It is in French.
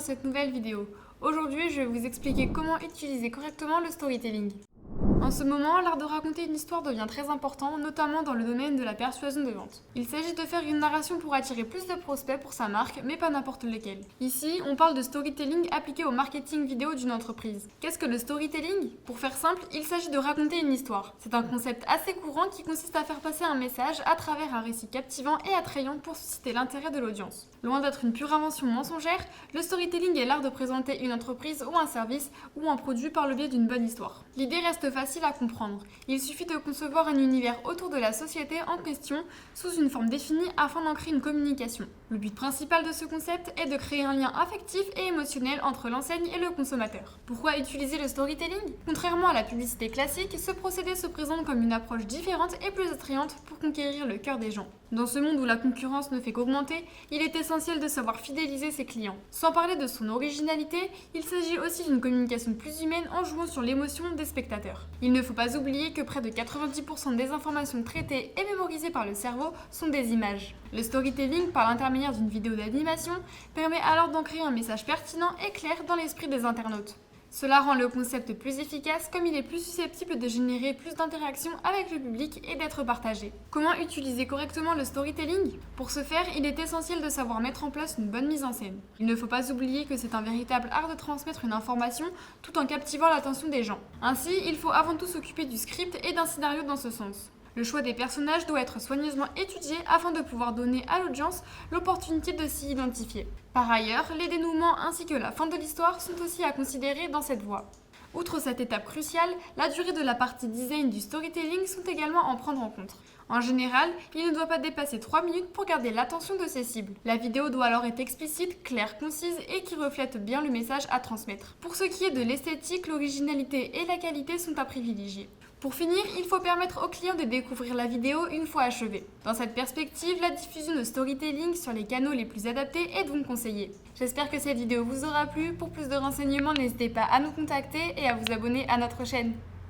cette nouvelle vidéo. Aujourd'hui, je vais vous expliquer comment utiliser correctement le storytelling. En ce moment, l'art de raconter une histoire devient très important, notamment dans le domaine de la persuasion de vente. Il s'agit de faire une narration pour attirer plus de prospects pour sa marque, mais pas n'importe lequel. Ici, on parle de storytelling appliqué au marketing vidéo d'une entreprise. Qu'est-ce que le storytelling? Pour faire simple, il s'agit de raconter une histoire. C'est un concept assez courant qui consiste à faire passer un message à travers un récit captivant et attrayant pour susciter l'intérêt de l'audience. Loin d'être une pure invention mensongère, le storytelling est l'art de présenter une entreprise ou un service ou un produit par le biais d'une bonne histoire. L'idée reste facile à comprendre. Il suffit de concevoir un univers autour de la société en question sous une forme définie afin d'en créer une communication. Le but principal de ce concept est de créer un lien affectif et émotionnel entre l'enseigne et le consommateur. Pourquoi utiliser le storytelling? Contrairement à la publicité classique, ce procédé se présente comme une approche différente et plus attrayante pour conquérir le cœur des gens. Dans ce monde où la concurrence ne fait qu'augmenter, il est essentiel de savoir fidéliser ses clients. Sans parler de son originalité, il s'agit aussi d'une communication plus humaine en jouant sur l'émotion des spectateurs. Il ne faut pas oublier que près de 90% des informations traitées et mémorisées par le cerveau sont des images. Le storytelling, par l'intermédiaire d'une vidéo d'animation, permet alors d'ancrer un message pertinent et clair dans l'esprit des internautes. Cela rend le concept plus efficace comme il est plus susceptible de générer plus d'interactions avec le public et d'être partagé. Comment utiliser correctement le storytelling? Pour ce faire, il est essentiel de savoir mettre en place une bonne mise en scène. Il ne faut pas oublier que c'est un véritable art de transmettre une information tout en captivant l'attention des gens. Ainsi, il faut avant tout s'occuper du script et d'un scénario dans ce sens. Le choix des personnages doit être soigneusement étudié afin de pouvoir donner à l'audience l'opportunité de s'y identifier. Par ailleurs, les dénouements ainsi que la fin de l'histoire sont aussi à considérer dans cette voie. Outre cette étape cruciale, la durée de la partie design du storytelling sont également à prendre en compte. En général, il ne doit pas dépasser 3 minutes pour garder l'attention de ses cibles. La vidéo doit alors être explicite, claire, concise et qui reflète bien le message à transmettre. Pour ce qui est de l'esthétique, l'originalité et la qualité sont à privilégier. Pour finir, il faut permettre aux clients de découvrir la vidéo une fois achevée. Dans cette perspective, la diffusion de storytelling sur les canaux les plus adaptés est donc conseillée. J'espère que cette vidéo vous aura plu. Pour plus de renseignements, n'hésitez pas à nous contacter et à vous abonner à notre chaîne.